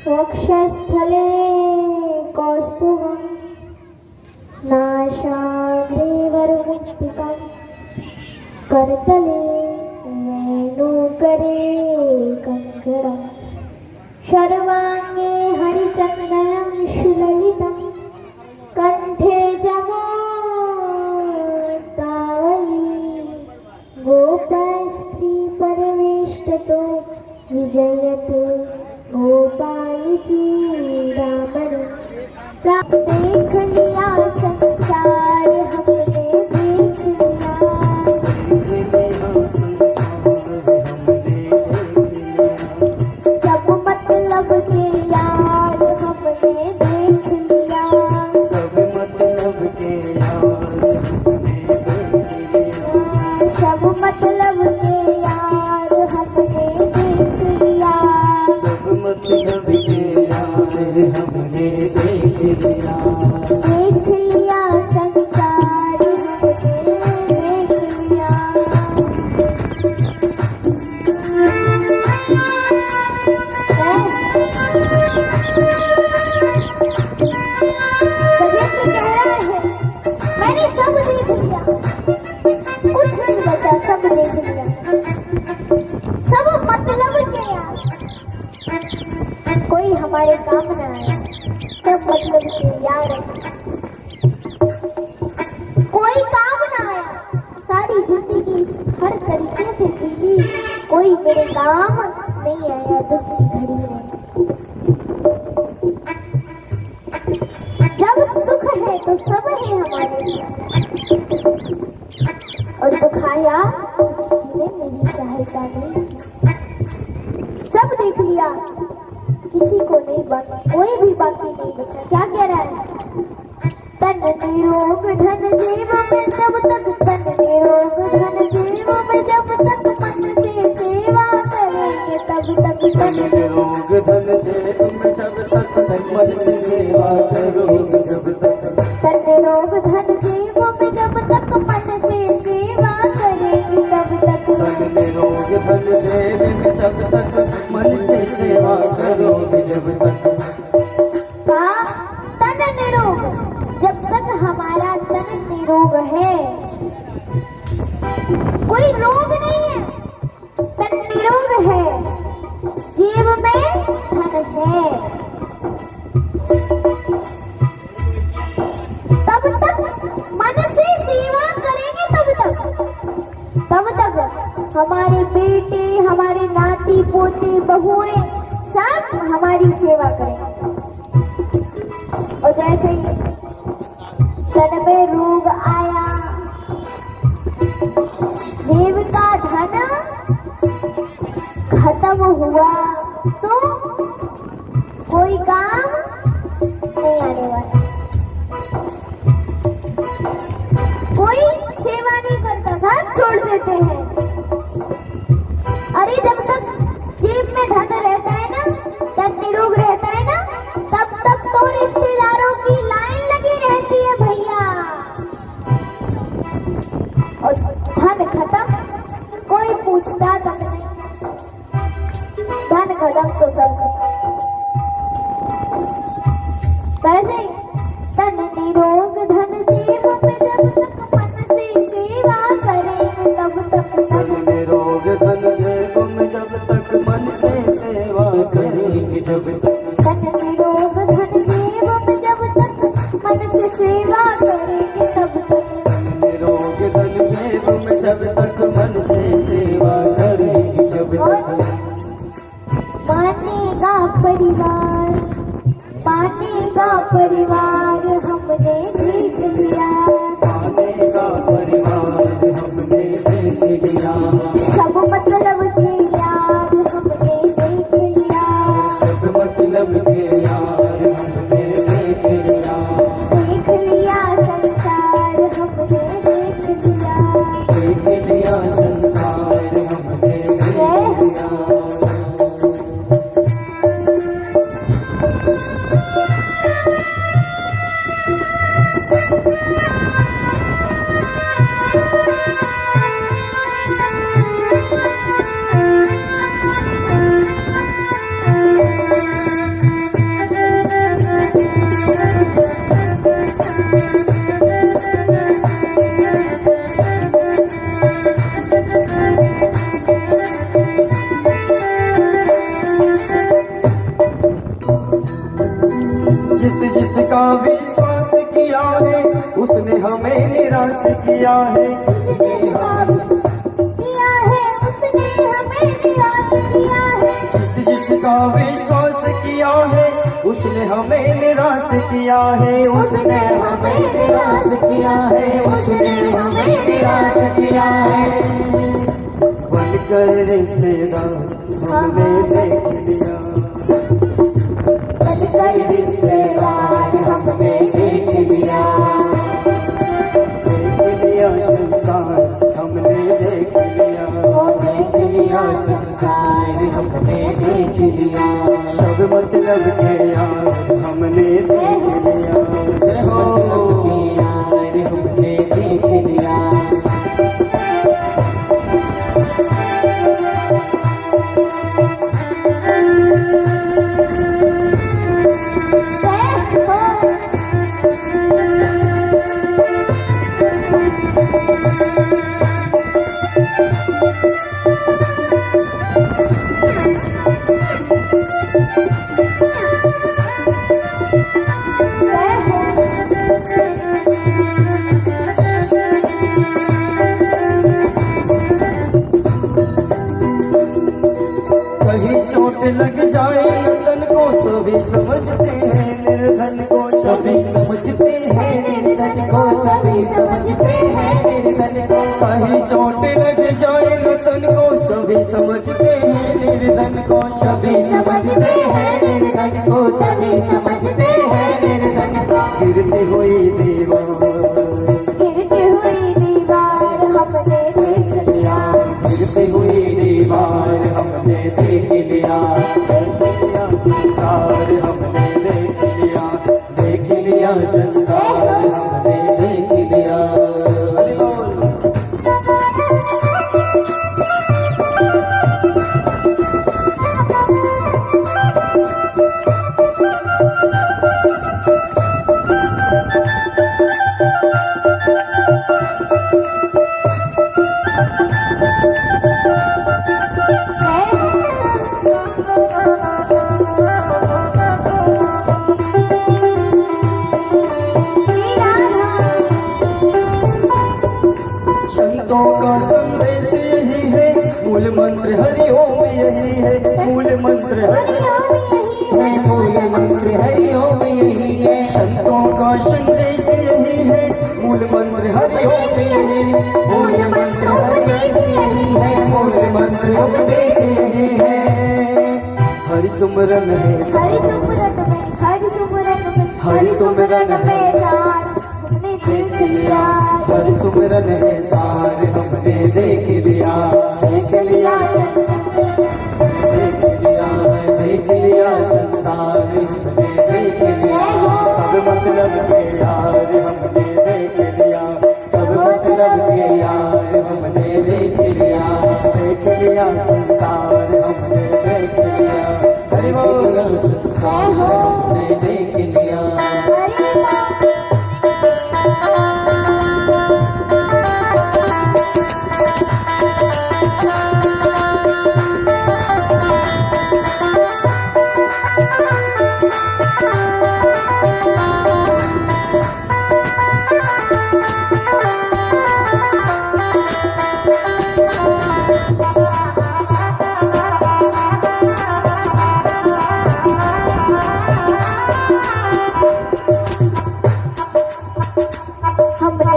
वक्षस्थले कौस्तुभं नासाग्रेवरमुत्तिकं करतले वेणुकरे कंकणं सर्वांगे हरिचन्दनं सुललितं कंठे जमुक्तावली गोपस्त्री परवेष्टतो विजयते गोपालचूड़ामणि देख लिया संसार हमने देख लिया सब मतलब के यार हमने देख लिया सब मतलब के यार हमने देख लिया सब मतलब के यार हमने देख लिया सब मतलब के यार हमने देख लिया संसार हमने देख लिया गजेंद्र कह रहा है मैंने सब देख लिया, कुछ नहीं बचा, सब देख लिया, सब मतलब के यार कोई हमारे काम ना आया, सब मतलब के यार कोई काम ना आया, सारी जिंदगी हर तरीके से जी ली, कोई मेरे काम नहीं आया दुख की घड़ी में। जब सुख है तो सब है हमारे साथ, और दुख आया तो किसी ने मेरी सहायता नहीं की। सब देख लिया, किसी को नहीं बचा, कोई भी बाकी नहीं बचा। क्या कह रहा है? तन निरोग धन जीव में जब तक, तन निरोग धन जीव में जब तक मन से सेवा करेंगे तब तक। तन निरोग धन जेब में जब तक मन से सेवा करोगे जब तक। तन निरोग धन जीव में जब तक मन से सेवा करेंगे तब तक। तन निरोग धन जेब में जब तक मन से सेवा करोगे जब तक। हाँ, तन निरोग, जब तक हमारा तन निरोग है, कोई रोग नहीं है, तन निरोग है, जीव में धन है, तब तक मन से सेवा करेंगे तब तक हमारे बेटे, हमारे नाती पोते बहुएं सब हमारी सेवा करेंगे। और जैसे ही तन में रोग आया, जीव का धन खत्म हुआ तो कोई काम नहीं आने वाला, कोई सेवा नहीं करता, सब छोड़ देते हैं। अरे जब तक जेब में धन रहता है ना, तब निरोग रहता है ना, तब तक तो रिश्तेदारों की लाइन लगी रहती है भैया। और धन खत्म, कोई पूछता तक नहीं, धन खत्म तो सब खत्म। कैसे? तन निरोग धन जीव में जब तक मन से सेवा करेंगे तब तक। तन निरोग धन जेब में जब तक मन से सेवा करेंगे जब तक। तन निरोग धन जीव में जब तक मन से सेवा करेंगे तब तक। निरोग धन जेब में जब तक मन से सेवा करेंगे जब तक। मानेगा परिवार, मानेगा परिवार हमने देख लिया, मानेगा परिवार हमने देख लिया। सब मतलब के यार हमने देख लिया, सब मतलब के यार हमने देख लिया। देख लिया संसार हमने देख लिया, देख लिया संसार हमने देख लिया। का विश्वास किया है, उसने हमें निराश किया है, उसने हमें निराश किया है, उसने हमें निराश किया है। बनकर रिश्तेदार हमने देख लिया, बनकर रिश्तेदार हमने देख लिया, देख लिया संसार हमने देख लिया, वो देख लिया संसार हमने देख लिया। सब मतलब के यार हमने देख लिया, हो यार हमने देख लिया। कहीं चोट लग जाए तन को सभी समझते हैं, निर्धन को सभी सभी समझते हैं निर्धन को, सभी समझते हैं निर्धन को। कहीं चोट लग जाए तन को सभी समझते हैं, निर्धन को सभी सभी समझते हैं निर्धन को, सभी समझते हैं निर्धन को। गिरती हुई दीवार, गिरती हुई दीवार हमने देख लिया, गिरती हुई दीवार हमने देख लिया, देख लिया संसार हमने देख लिया, देख लिया संसार हमने देख लिया। हरि बोल। संतों का संदेश यही है, मूल मंत्र हरि ओम यही है, मूल मंत्र हरि है मूल मंत्र हरि ओम यही है। संतों का संदेश यही है, मूल मंत्र हरि ओम यही, मूल मंत्र उपदेश यही है, मूल मंत्र उपदेश यही है। हरि सुमरन है, हरि सुमरन में, हरि सुमरन में, हरि सुमरन में सार हमने देख लिया, हरि सुमरन है सार हमने देख लिया, देख लिया देख लिया संसार हमने देख लिया। सब मतलब के यार हमने देख लिया, सब मतलब के यार हमने देख लिया। देख लिया संसार हमने देख लिया। हरि बोल। संसार हमने देख लिया। हमने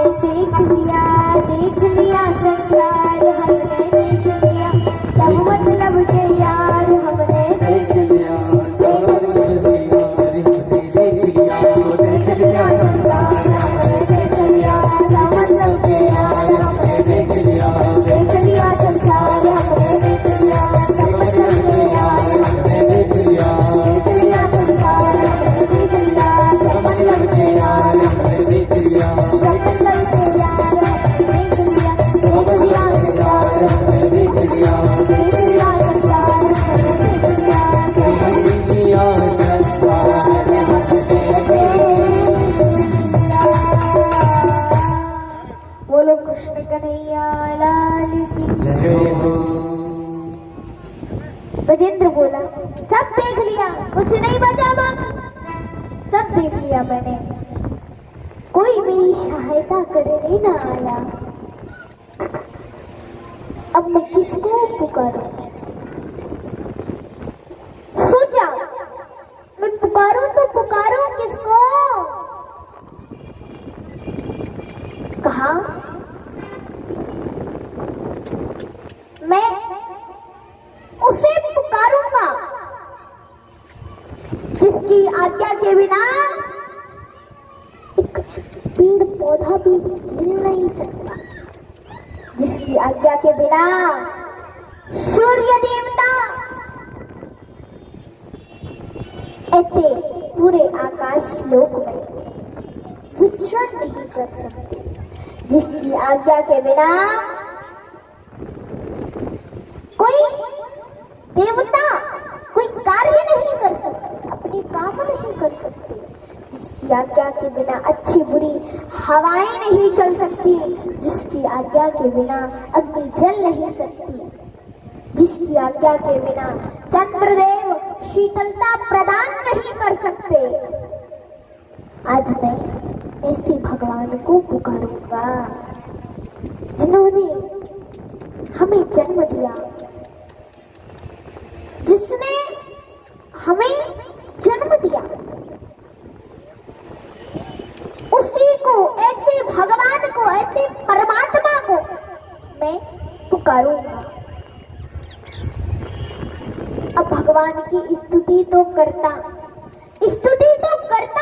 देख लिया संसार हमने देख लिया, सब मतलब के यार हमने देख लिया, सब मतलब के यार हमने देख लिया। देख लिया संसार हमने देख लिया, सब मतलब के यार हमने देख लिया देख लिया संसार हमने देख लिया, सब मतलब के यार हमने देख लिया। देख लिया संसार हमने देख लिया, सब मतलब के यार हमने देख लिया। सब मतलब के यार हमने देख लिया, देख लिया संसार हमने देख लिया। देख लिया संसार हमने देख लिया, देख लिया संसार हमने बोलो कृष्ण कन्हैया लाल की। जय हो। गजेंद्र बोला सब देख लिया, कुछ नहीं बचा बाकी, सब देख लिया मैंने, कोई मेरी सहायता करने ना आया, अब मैं किसको पुकारूं? होगा जिसकी आज्ञा के बिना एक पेड़ पौधा भी हिल नहीं सकता, जिसकी आज्ञा के बिना सूर्य देवता ऐसे पूरे आकाश लोक में विचरण नहीं कर सकते, जिसकी आज्ञा के बिना कोई देवता कोई कार्य नहीं कर सकते, अपने काम नहीं कर सकते, जिसकी आज्ञा के बिना अच्छी बुरी हवाएं नहीं चल सकती, जिसकी आज्ञा के बिना अग्नि जल नहीं सकती, जिसकी आज्ञा के बिना चंद्रदेव शीतलता प्रदान नहीं कर सकते। आज मैं ऐसे भगवान को पुकारूंगा जिन्होंने हमें जन्म दिया, जिसने हमें जन्म दिया, उसी को, ऐसे भगवान को, ऐसे परमात्मा को मैं पुकारूंगा। अब भगवान की स्तुति तो करता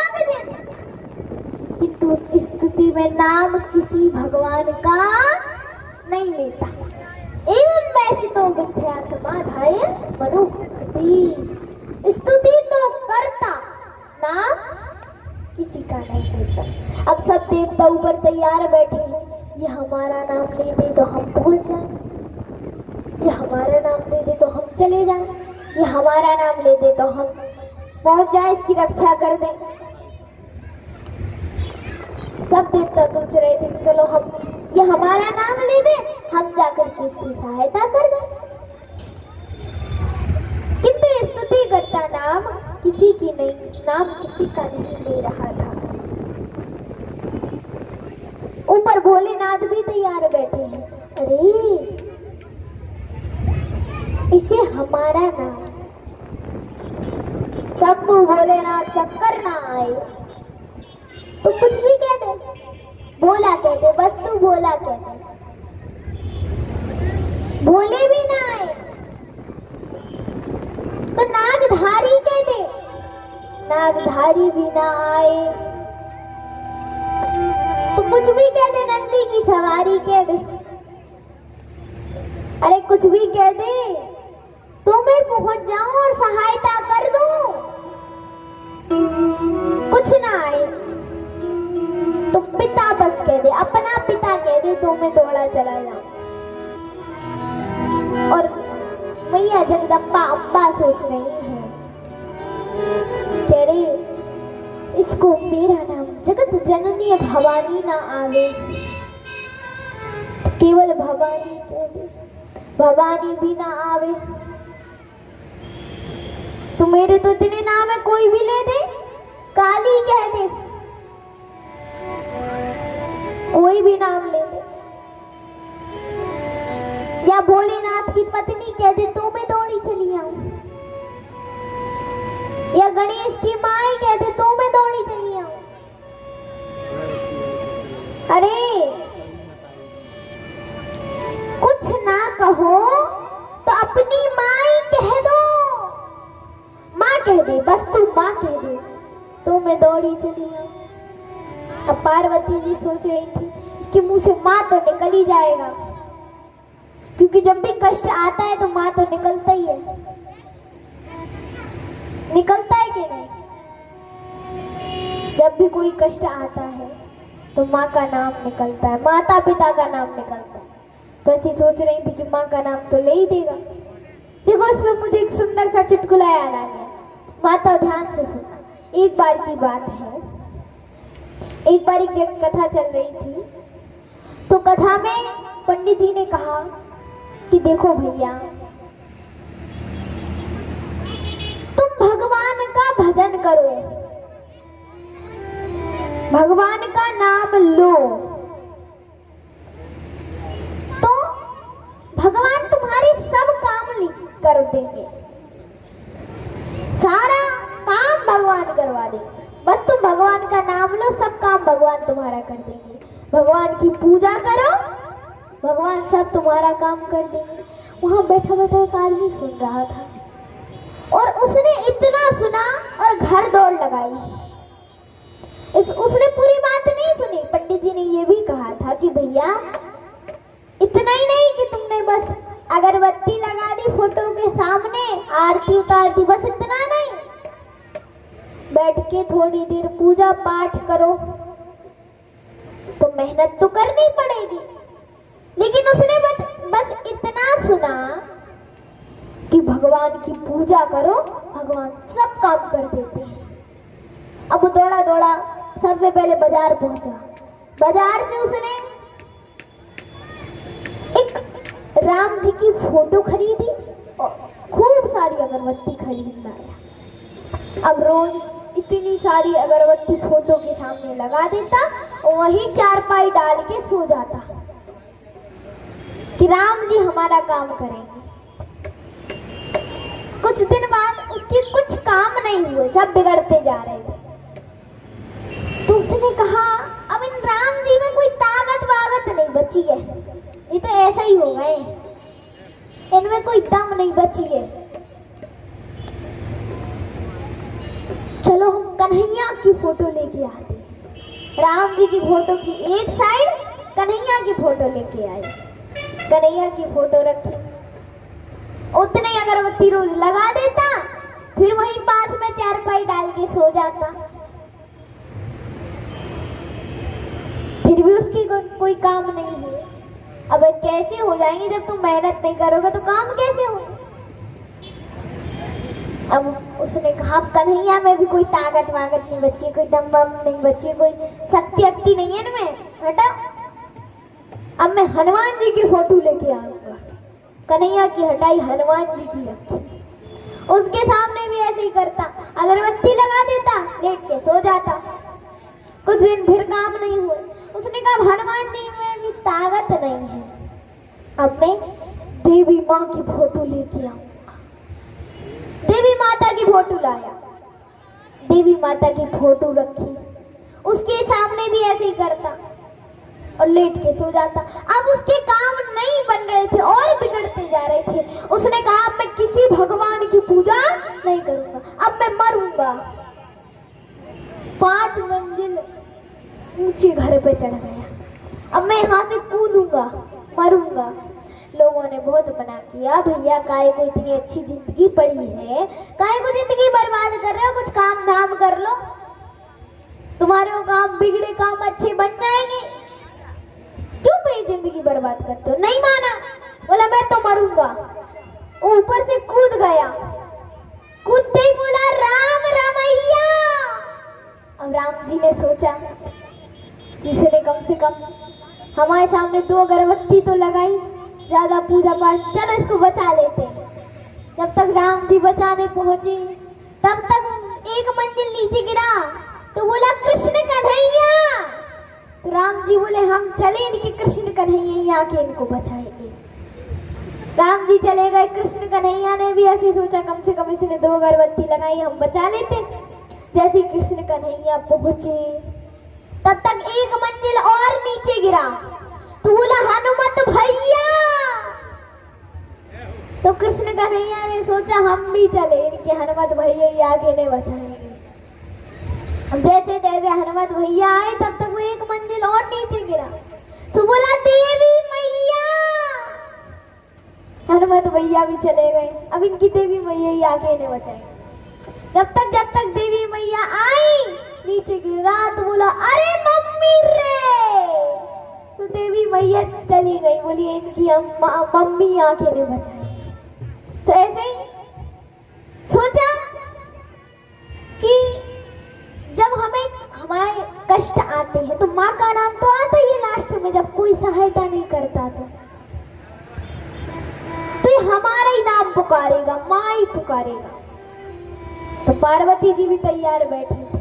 मुझे, किंतु उस स्तुति में नाम किसी भगवान का नहीं लेता। एवं वैसितो विद्या समाधाय मनोहरति, स्तुति तो करता, नाम किसी का नहीं लेता। अब सब देवता ऊपर तैयार बैठे हैं, ये हमारा नाम ले दे तो हम पहुंच जाए, ये हमारा नाम ले दे तो हम चले जाए, ये हमारा नाम ले दे तो हम पहुंच जाए, इसकी रक्षा कर दें। सब देवता सोच रहे थे कि चलो हम, ये हमारा नाम ले दे, हम जाकर के इसकी सहायता कर दें, किंतु स्तुति करता नाम किसी की नहीं, नाम किसी का नहीं ले रहा था। ऊपर भोलेनाथ भी तैयार बैठे हैं, अरे इसे हमारा नाम, शंभू भोलेनाथ शक्कर ना आए तो कुछ भी कह दे, भोला कहते, बस तू भोला कहते, भोले भी ना आए तो नागधारी कह दे, नागधारी भी ना आए तो कुछ भी कह दे, नंदी की सवारी कह दे, अरे कुछ भी कह दे तो मैं पहुंच जाऊं और सहायता कर दूं। कुछ ना आए तो पिता बस कह दे, अपना पिता कह दे तो मैं दौड़ा चला जाऊं। और मैया जगदम्बा अम्बा सोच रही है, कह रही इसको मेरा नाम जगत जननी भवानी ना आवे तो केवल भवानी कह दे, भवानी भी ना आवे तो मेरे तो इतने नाम है, कोई भी ले दे, काली कह दे, कोई भी नाम ले दे, या भोलेनाथ की पत्नी कह दे तो मैं दौड़ी चली आऊं, या गणेश की माई कह दे तो मैं दौड़ी चली आऊं। अरे कुछ ना कहो तो अपनी माई कह दो, माँ कह दे, बस तू माँ कह दे तो मैं दौड़ी चली आऊं। अब पार्वती जी सोच रही थी इसके मुंह से माँ तो निकल ही जाएगा, क्योंकि जब भी कष्ट आता है तो माँ तो निकलता ही है, निकलता है कि नहीं? जब भी कोई कष्ट आता है तो माँ का नाम निकलता है, माता पिता का नाम निकलता है। तो ऐसी सोच रही थी कि माँ का नाम तो ले ही देगा। देखो इसमें मुझे एक सुंदर सा चुटकुला याद आ गया, माता ध्यान से सुना। एक बार की बात है, एक बार एक जगह कथा चल रही थी, तो कथा में पंडित जी ने कहा कि देखो भैया, तुम भगवान का भजन करो, भगवान का नाम लो, तो भगवान तुम्हारे सब काम कर देंगे, सारा काम भगवान करवा देंगे। बस तुम भगवान का नाम लो, सब काम भगवान तुम्हारा कर देंगे। भगवान की पूजा करो, भगवान सब तुम्हारा काम कर देंगे। वहां बैठा बैठा एक आदमी सुन रहा था। और उसने इतना सुना और घर दौड़ लगाई। उसने पूरी बात नहीं सुनी। पंडित जी ने ये भी कहा था कि भैया इतना ही नहीं कि तुमने बस अगरबत्ती लगा दी फोटो के सामने, आरती उतार दी, बस इतना नहीं, बैठ के थोड़ी देर पूजा पाठ करो। तो मेहनत तो करनी पड़ेगी। लेकिन उसने बस इतना सुना कि भगवान की पूजा करो, भगवान सब काम कर देते हैं। अब वो दौड़ा दौड़ा सबसे पहले बाजार पहुंचा। बाजार से उसने एक राम जी की फोटो खरीदी और खूब सारी अगरबत्ती खरीद लाया। अब रोज इतनी सारी अगरबत्ती फोटो के सामने लगा देता और वहीं चारपाई डाल के सो जाता कि राम जी हमारा काम करेंगे। कुछ दिन बाद उसके कुछ काम नहीं हुए, सब बिगड़ते जा रहे थे। तो उसने कहा अब इन राम जी में कोई ताकत वागत नहीं बची है, ये तो ऐसा ही हो गए, इनमें कोई दम नहीं बची है। चलो हम कन्हैया की फोटो लेके आते। राम जी की फोटो की एक साइड कन्हैया की फोटो लेके आए। कन्हैया की फोटो रखी, उतने अगरबत्ती रोज लगा देता, फिर वहीं पास में चारपाई डाल के सो जाता। फिर भी उसकी कोई काम नहीं हुए। अब कैसे हो जाएंगे जब तुम मेहनत नहीं करोगे तो काम कैसे हो। अब उसने कहा कन्हैया में भी कोई ताकत वागत नहीं बची, कोई दम बम नहीं बची, कोई शक्ति नहीं है इनमें, बेटा अब मैं हनुमान जी की फोटो लेके आऊंगा। कन्हैया की हटाई, हनुमान जी की रखी। उसके सामने भी ऐसे ही करता, अगरबत्ती लगा देता, लेट के सो जाता। कुछ दिन फिर काम नहीं हुए। उसने कहा हनुमान जी में भी ताकत नहीं है, अब मैं देवी माँ की फोटो लेके आऊंगा। देवी माता की फोटो लाया, देवी माता की फोटो रखी, उसके सामने भी ऐसे ही करता और लेट के सो जाता। अब उसके काम नहीं बन रहे थे और बिगड़ते जा रहे थे। उसने कहा अब मैं किसी भगवान की पूजा नहीं करूंगा, अब मैं मरूंगा। 5 मंजिल ऊंचे घर पे चढ़ गया, अब मैं यहाँ से कूदूंगा, मरूंगा। लोगों ने बहुत मना किया, भैया काहे को इतनी अच्छी जिंदगी पड़ी है, काहे को जिंदगी बर्बाद कर रहे हो, कुछ काम धाम कर लो, तुम्हारे काम बिगड़े काम अच्छे बन जाएंगे, क्यों अपनी जिंदगी बर्बाद करते हो। नहीं माना, बोला मैं तो मरूंगा। ऊपर से कूद गया, कूदते ही बोला राम रमैया। अब राम जी ने सोचा किसी ने कम से कम हमारे सामने 2 अगरबत्ती तो लगाई, ज्यादा पूजा पाठ, चलो इसको बचा लेते। जब तक राम जी बचाने पहुंचे तब तक 1 मंजिल नीचे गिरा तो बोला कृष्ण कन्हैया। तो राम जी बोले हम चले इनके कृष्ण कन्हैया आके इनको बचाएंगे। राम जी चले गए। कृष्ण कन्हैया ने भी ऐसे सोचा कम से कम इसने 2 अगरबत्ती लगाई, हम बचा लेते। जैसे कृष्ण कन्हैया पहुंचे तब तक 1 मंजिल और नीचे गिरा तो बोला हनुमत भैया। तो कृष्ण कन्हैया ने सोचा हम भी चले, इनके हनुमत भैया ही आगे ने बचाएंगे। अब जैसे जैसे हनुमत भैया आए तब तक वो 1 मंजिल और नीचे गिरा तो बोला देवी मैया। हनुमत भैया भी चले गए, अब इनकी देवी मैया ही आगे ने बचाएंगे। जब तक देवी मैया आई नीचे गिरा तो बोला अरे मम्मी रे। तो देवी मैया चली गई, बोली इनकी मम्मी आके ने बचाई। तो ऐसे ही सोचा कि जब हमारे कष्ट आते हैं तो माँ का नाम तो आता ही है लास्ट में, जब कोई सहायता नहीं करता तो ये हमारा ही नाम पुकारेगा, माँ ही पुकारेगा। तो पार्वती जी भी तैयार बैठे थे,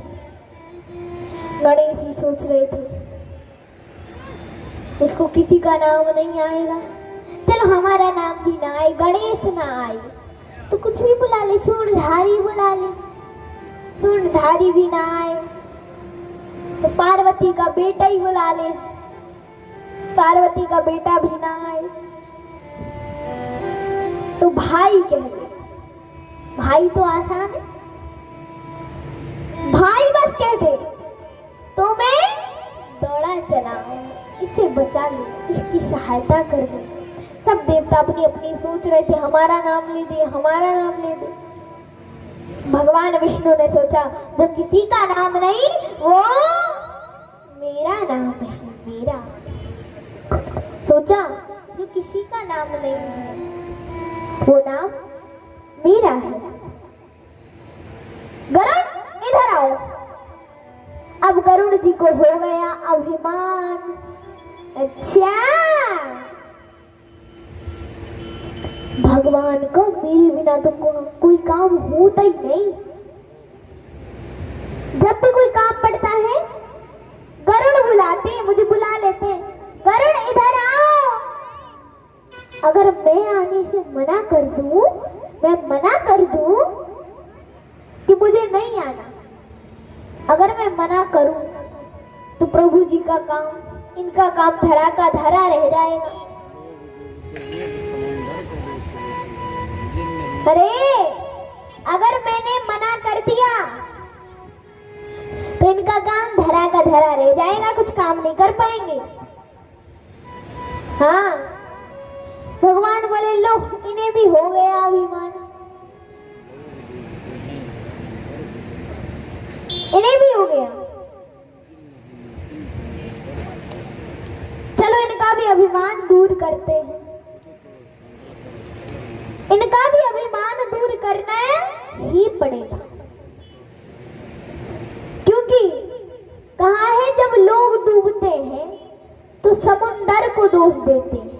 गणेश जी सोच रहे थे इसको किसी का नाम नहीं आएगा, चलो हमारा नाम भी ना आए, गणेश ना आए तो कुछ भी बुला ले, सूंडधारी बुला ले, सूंडधारी भी ना आए तो पार्वती का बेटा ही बुला ले, पार्वती का बेटा भी ना आए तो भाई कह दे। भाई तो आसान है, भाई बस कह दे तो मैं दौड़ा चला आऊं, इसे बचा लूं, इसकी सहायता कर दूं। सब देवता अपनी अपनी सोच रहे थे, हमारा नाम ले दे, हमारा नाम ले दे। भगवान विष्णु ने सोचा जो किसी का नाम नहीं वो मेरा नाम है, मेरा। सोचा जो किसी का नाम नहीं है वो नाम मेरा है। गरुड़ इधर आओ। अब गरुड़ जी को हो गया अभिमान। अच्छा भगवान को मेरे बिना तो कोई काम होता ही नहीं। जब भी कोई काम पड़ता है गरुड़ बुलाते हैं, मुझे बुला लेते हैं, गरुड़ इधर आओ। अगर मैं आने से मना कर दूं, मैं मना कर दूं कि मुझे नहीं आना, अगर मैं मना करूं तो प्रभु जी का काम, इनका काम धरा का धरा रह जाएगा। अरे अगर मैंने मना कर दिया तो इनका काम धरा का धरा रह जाएगा, कुछ काम नहीं कर पाएंगे। हाँ भगवान बोले लो इन्हें भी हो गया अभिमान, इन्हें भी हो गया। चलो इनका भी अभिमान दूर करते हैं, इनका भी अभिमान दूर करना ही पड़ेगा। क्योंकि कहा है जब लोग डूबते हैं तो समुंदर को दोष देते हैं,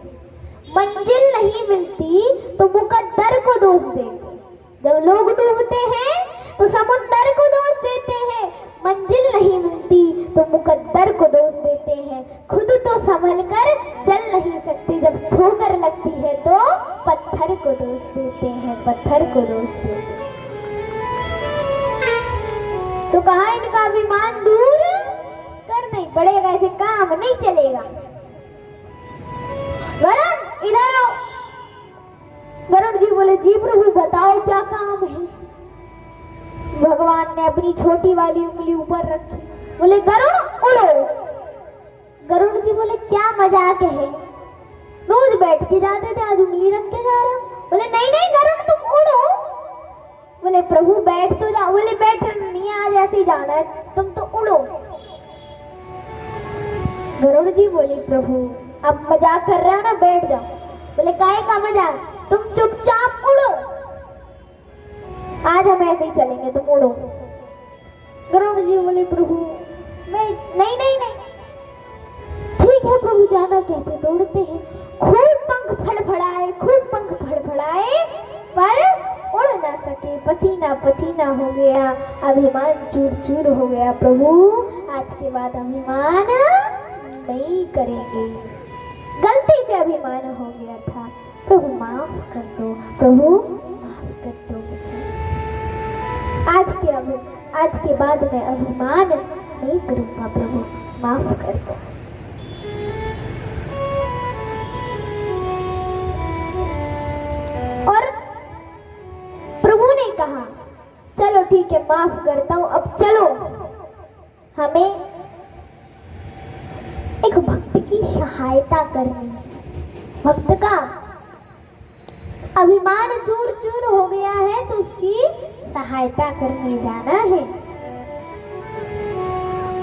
मंजिल नहीं मिलती तो मुकद्दर को दोष देते हैं। जब लोग डूबते हैं तो समुंदर को दोष देते हैं, मंजिल नहीं मिलती तो मुकद्दर को दोष देते हैं। खुद तो संभल कर चल नहीं सकती, जब ठोकर लगती है तो पत्थर को दोष देते हैं, पत्थर को दोष देते हैं। तो कहा इनका अभिमान दूर करना ही पड़ेगा, ऐसे काम नहीं चलेगा। गरुड़ इधर आओ। गरुड़ जी बोले जी प्रभु बताओ क्या काम है। भगवान ने अपनी छोटी वाली उंगली ऊपर रखी, बोले गरुड़ उड़ो। गरुड़ जी बोले क्या मजाक है, रोज बैठ के जाते थे आज उंगली रख के जा रहे हो। बोले नहीं नहीं गरुड़ तुम उड़ो। बोले प्रभु बैठ तो जाओ। बोले बैठ नहीं, आज ऐसे ही जाना है, तुम तो उड़ो। गरुड़ जी बोले प्रभु अब मजाक कर रहे हो ना, बैठ जाओ। बोले काहे का मजाक, तुम चुपचाप उड़ो, आज हम ऐसे ही चलेंगे, तुम उड़ो। गरुड़ जी बोले प्रभु मैं नहीं नहीं नहीं, ठीक है प्रभु जाना कहते तो उड़ते हैं। खूब पंख फड़फड़ाए, खूब पंख फड़फड़ाए पर उड़ ना सके, पसीना पसीना हो गया, अभिमान चूर चूर हो गया। प्रभु आज के बाद अभिमान नहीं करेंगे, गलती से अभिमान हो गया था, प्रभु माफ कर दो, प्रभु माफ कर दो मुझे। आज के बाद मैं अभिमान नहीं करूंगा, प्रभु माफ कर दो। और प्रभु ने कहा चलो ठीक है माफ करता हूं, अब चलो हमें एक भक्त की सहायता करनी है। भक्त का अभिमान चूर चूर हो गया है तो उसकी सहायता करने जाना है।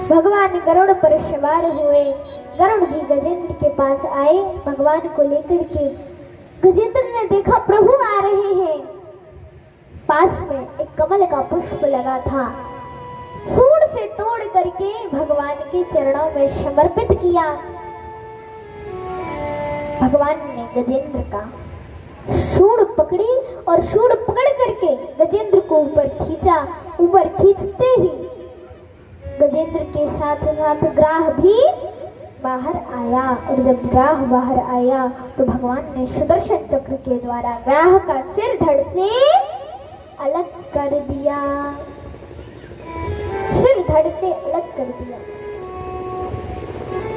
भगवान गरुड़ पर सवार हुए। गरुड़ जी गजेंद्र के पास आए भगवान को लेकर के। गजेंद्र ने देखा प्रभु आ रहे हैं। पास में एक कमल का पुष्प लगा था, सूंड से तोड़ करके भगवान के चरणों में समर्पित किया। भगवान ने गजेंद्र का सूंड पकड़ी और सूंड पकड़ करके गजेंद्र को ऊपर खींचा। ऊपर खींचते ही गजेंद्र के साथ साथ ग्राह भी बाहर आया। और जब ग्राह बाहर आया तो भगवान ने सुदर्शन चक्र के द्वारा ग्राह का सिर धड़ से अलग कर दिया, सिर धड़ से अलग कर दिया।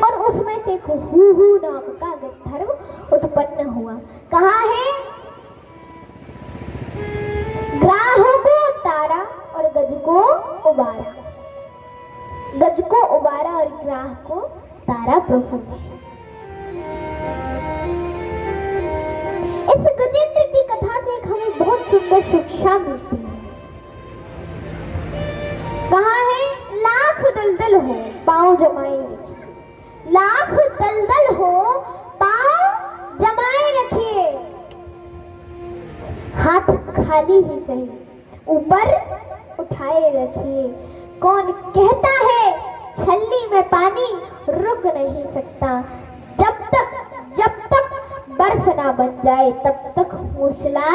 और उसमें से हुहू नाम का गंधर्व उत्पन्न हुआ। कहाँ है? ग्राह उबारा, गज को उबारा और ग्राह को तारा प्रभु ने। इस गजेंद्र की कथा से एक हमें बहुत सुंदर शिक्षा मिलती है। कहाँ है? लाख दलदल हो पाँव जमाए रखिए, लाख दलदल हो पाँव जमाए रखिए, हाथ खाली ही सही ऊपर उठाए रखिए। कौन कहता है छल्ली में पानी रुक नहीं सकता, जब तक बर्फ ना बन जाए तब तक हौसला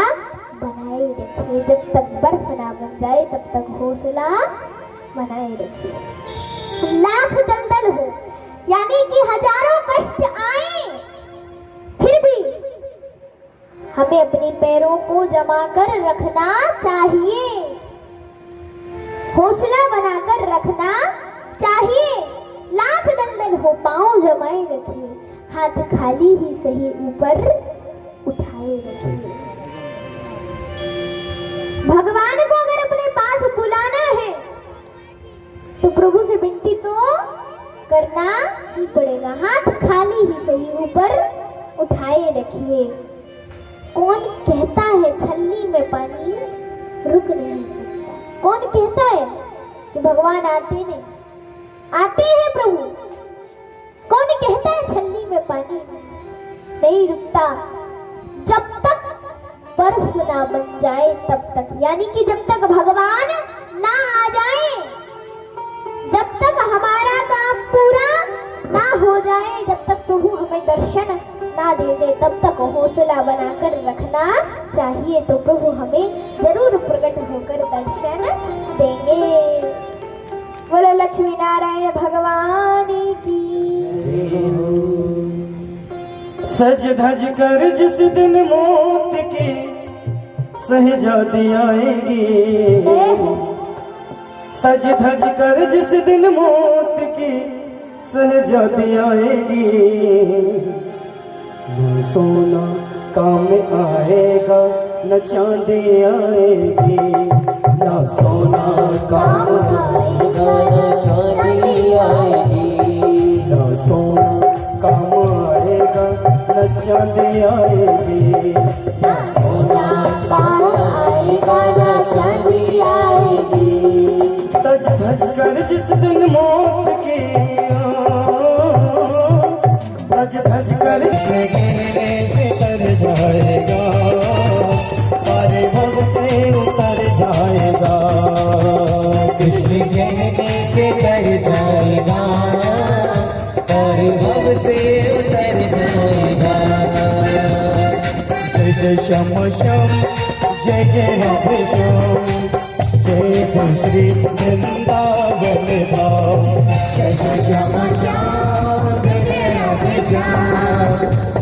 बनाए रखिए, जब तक बर्फ ना बन जाए तब तक हौसला बनाए रखिए। लाख दलदल हो यानी कि हजारों कष्ट आए, फिर भी हमें अपने पैरों को जमा कर रखना चाहिए, हौसला बनाकर रखना चाहिए। लाख दलदल हो पाँव जमाए रखिए, हाथ खाली ही सही ऊपर उठाए रखिए। भगवान को अगर अपने पास बुलाना है तो प्रभु से विनती तो करना ही पड़ेगा, हाथ खाली ही सही ऊपर उठाए रखिए। कौन कहता है छल्ली में पानी रुक नहीं सकता? कौन कहता है कि भगवान आते नहीं? आते हैं प्रभु। कौन कहता है छल्ली में पानी नहीं रुकता? जब तक बर्फ ना बन जाए तब तक, यानी कि जब तक भगवान ना आ जाए, जब तक हमारा काम पूरा ना हो जाए, जब तक प्रभु हमें दर्शन ना दे दे, तब तक हौसला बनाकर रखना चाहिए। तो प्रभु हमें जरूर प्रकट होकर दर्शन देंगे। बोलो लक्ष्मी नारायण भगवान की। सज धज कर जिस दिन मौत की सहजादी आएगी, सज धज कर जिस दिन मौत की सहजादी आएगी, न सोना काम आएगा न चांदी आएगी, न सोना काम आएगा न चांदी आएगी, न सोना काम आएगा न चांदी आएगी, न सोना काम आएगा न चांदी आएगी। सज धज कर जिस दिन मौत की, सज धज कर उतर जाएगा, पारे भव से उतर जाएगा, कृष्ण कहने से कर जाएगा, पारे भव से उतर जाएगा। जय जय श्याम श्याम, जय जय राधे श्याम, जय जय श्री वृंदावन धाम, जय जय श्याम श्याम, जय जय राधे श्याम,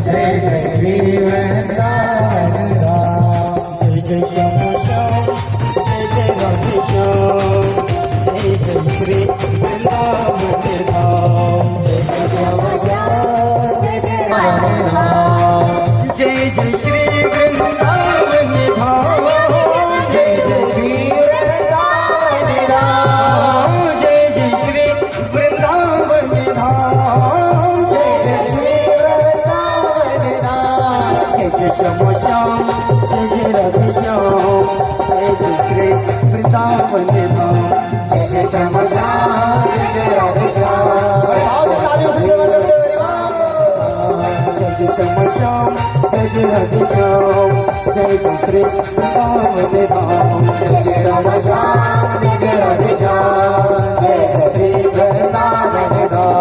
जय जय श्री वृंदावन धाम। जय जय श्याम श्याम, जय जय राधे श्याम, जय जय श्री वृंदावन धाम, जय जय श्याम श्याम, जय जय राधे श्याम, जय जय श्री वृंदावन धाम, जय जय श्री वृंदावन धाम, जय जय श्री वृंदावन धाम, जय जय श्री वृंदावन धाम। जय जय श्याम श्याम, जय जय राधे श्याम, जय जय श्री वृंदावन धाम, जय जय श्याम श्याम, जय जय राधे श्याम। जय जय श्याम श्याम, जय जय राधे श्याम, जय जय श्री वृंदावन धाम, जय जय श्याम श्याम, जय जय राधे श्याम, जय जय श्री वृंदावन धाम।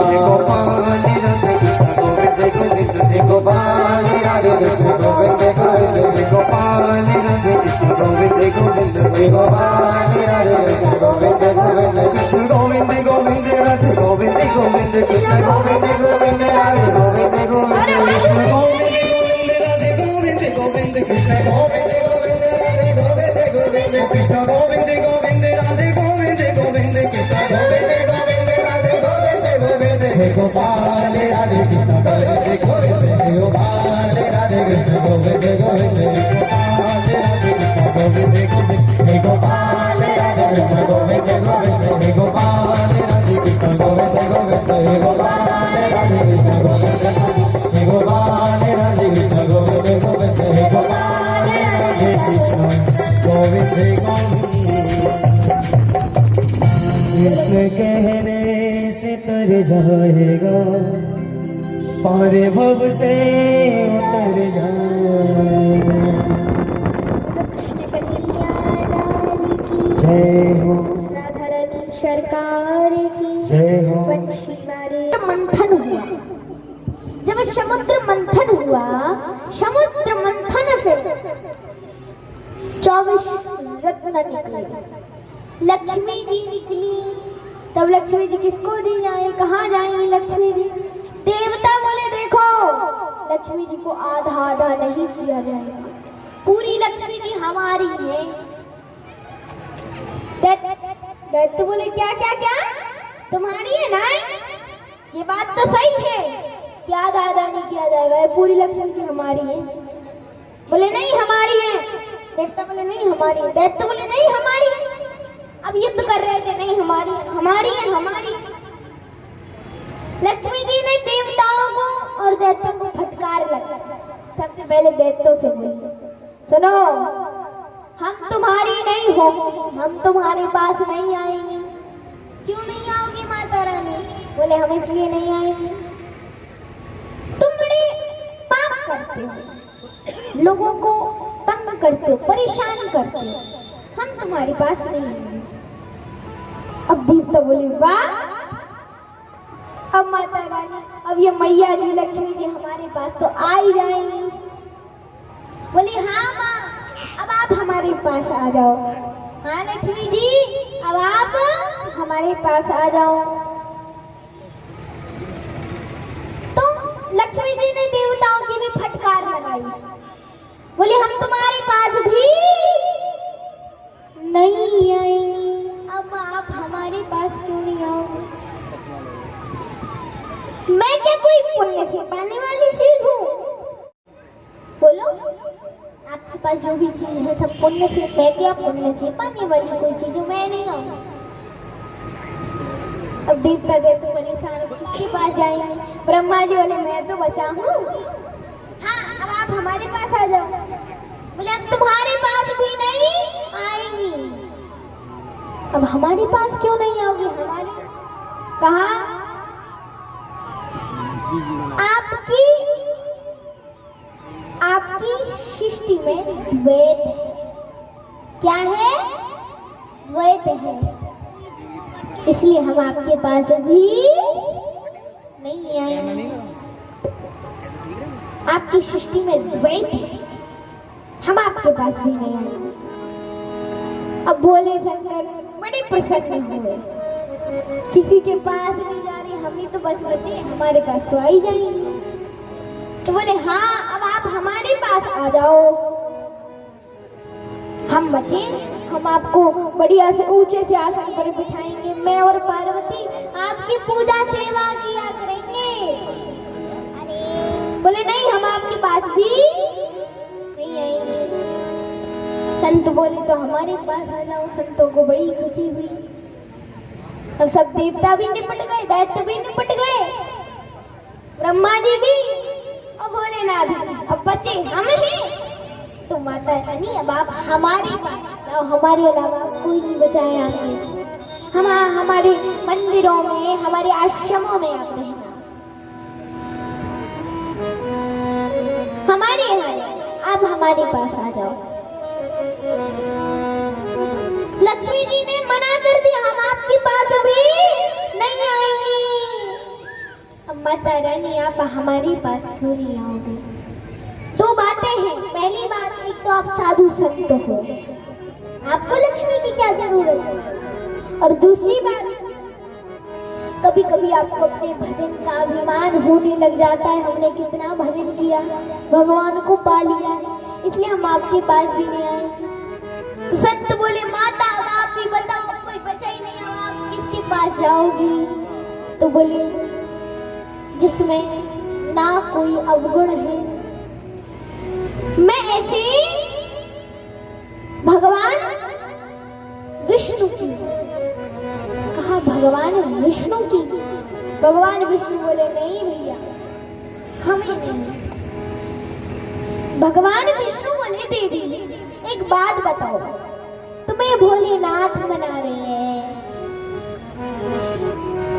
गोपाल राधे कृष्ण गोविंद गोविंद, गोपाल राधे कृष्ण गोविंद गोविंद, गोपाल राधे कृष्ण गोविंद गोविंद, कृष्ण गोविंद गोविंद राधे गोविंद गोविंद, कृष्ण गोविंद गोविंद राधे गोविंद गोविंद, कृष्ण गोविंद गोविंद राधे गोविंद गोविंद, कृष्ण गोविंद गोविंद राधे गोविंद गोविंद, कृष्ण गोविंद गोविंद राधे गोविंद गोविंद, कृष्ण गोविंद गोविंद राधे गोविंद गोविंद। हे गोपाल राधे कृष्ण गोविंद गोविंद, हे गोपाल राधे कृष्ण गोविंद गोविंद, हे गोपाल राधे कृष्ण गोविंद गोविंद, हे गोपाल राधे कृष्ण गोविंद गोविंद हे गोपाल राधे कृष्ण गोविंद गोविंद हे गोपाल राधे कृष्ण गोविंद हे गोपाल राधे कृष्ण गोविंद गोविंद हे गोपाल राधे कृष्ण गोविंद कृष्ण कहने से तर जाएगा पार भव से उतर जाएगा। कृष्ण कन्हैया लाल की जय हो राधा रानी सरकार की जय हो। वंशी मारे मंथन हुआ। जब समुद्र मंथन हुआ, समुद्र मंथन से 24 रत्न निकले, लक्ष्मी जी निकली। तब लक्ष्मी जी किसको दी जाए, कहाँ जाएंगी लक्ष्मी जी? देवता बोले देखो लक्ष्मी जी को आधा आधा नहीं किया जाएगा, पूरी लक्ष्मी जी हमारी है। दैत्य बोले क्या क्या क्या तुम्हारी है ना? ये बात तो सही है कि आधा आधा नहीं किया जाएगा, ये पूरी लक्ष्मी जी हमारी है। बोले नहीं हमारी है। देवता बोले नहीं हमारी है। दैत्य बोले नहीं हमारी है। अब युद्ध कर रहे थे, नहीं हमारी है, हमारी है, हमारी। लक्ष्मी जी ने देवताओं को और दैत्यों को फटकार लगा। सबसे पहले दैत्यों से बोले सुनो, हम तुम्हारी नहीं होंगे, हम तुम्हारे पास नहीं आएंगे। क्यों नहीं आओगी माता रानी? बोले हम इसलिए नहीं आएंगे, तुम बड़े पाप करते हो, लोगों को तंग करते हो, परेशान करते हो, हम तुम्हारे पास नहीं आएंगे। अब देवता बोले वाह, अब माता रानी, अब ये मैया जी लक्ष्मी जी हमारे पास तो आ ही जाएंगी। बोली हाँ माँ, अब आप हमारे पास आ जाओ। हाँ लक्ष्मी जी, अब आप हमारे पास आ जाओ। तो लक्ष्मी जी ने देवताओं की भी फटकार लगाई। बोले हम तुम्हारे पास भी नहीं आएंगी, अब आप हमारे पास क्यों नहीं आओगे? मैं क्या कोई पुण्य से पाने वाली चीज हूँ? बोलो, आपके पास जो भी चीज है सब पुण्य से, मैं क्या पुण्य से पाने वाली कोई चीज हूँ? मैं नहीं आऊँ। अब देवता देवता परेशान, किसके पास जाएंगे? ब्रह्मा जी बोले मैं तो बचा हूँ। हाँ अब आप हमारे पास आ जाओ। बोले अब तुम्हारे पास भी नहीं आएंगी। अब हमारे पास क्यों नहीं आओगी? हमारे कहा आपकी सृष्टि में द्वैत है। क्या है? द्वैत है, इसलिए हम आपके पास भी नहीं आएंगे। आपकी सृष्टि में द्वैत है, हम आपके पास भी नहीं आएंगे। अब भोले शंकर बड़े प्रसन्न हुए, किसी के पास नहीं जा रहे, हम ही तो बच बचे, हमारे पास तो आ ही जाएंगे। तो बोले हाँ अब आप हमारे पास आ जाओ, हम बचे, हम आपको बढ़िया से ऊंचे से आसन पर बिठाएंगे, मैं और पार्वती आपकी पूजा सेवा किया करेंगे। बोले नहीं हम आपके पास भी नहीं आएंगे। संत बोले तो हमारे पास आ जाओ। संतों को बड़ी खुशी हुई। अब सब देवता भी निपट गए, दैत्य भी निपट गए, ब्रह्मा जी भी और भोलेनाथ भी। अब बचे हम हैं। तो माता रानी अब आप हमारे पास आओ, हमारे अलावा कोई नहीं बचाए आपने। हम हमारे मंदिरों में, हमारे आश्रमों में आप रहना, हमारे यहाँ आप हमारे पास आ जाओ। लक्ष्मी जी ने मना कर दिया, हम आपके पास अभी नहीं आएंगे। अब माता रानी आप हमारे पास क्यों नहीं आओगे? दो बातें हैं। पहली बात, एक तो आप साधु संत हो, आपको लक्ष्मी की क्या जरूरत है? और दूसरी बात, कभी कभी आपको अपने भजन का अभिमान होने लग जाता है, हमने कितना भजन किया, भगवान को पा लिया, इसलिए हम आपके पास भी नहीं आए। तो संत बोले माता अब आप भी बताओ, कोई बचा ही नहीं, अब आप किसके पास जाओगी? तो बोले जिसमें ना कोई अवगुण है। मैं ऐसे भगवान विष्णु की पूछा भगवान विष्णु की। भगवान विष्णु बोले नहीं भैया, हमें नहीं। भगवान विष्णु बोले देवी एक बात बताओ, तुम्हें भोलेनाथ मना रहे हैं,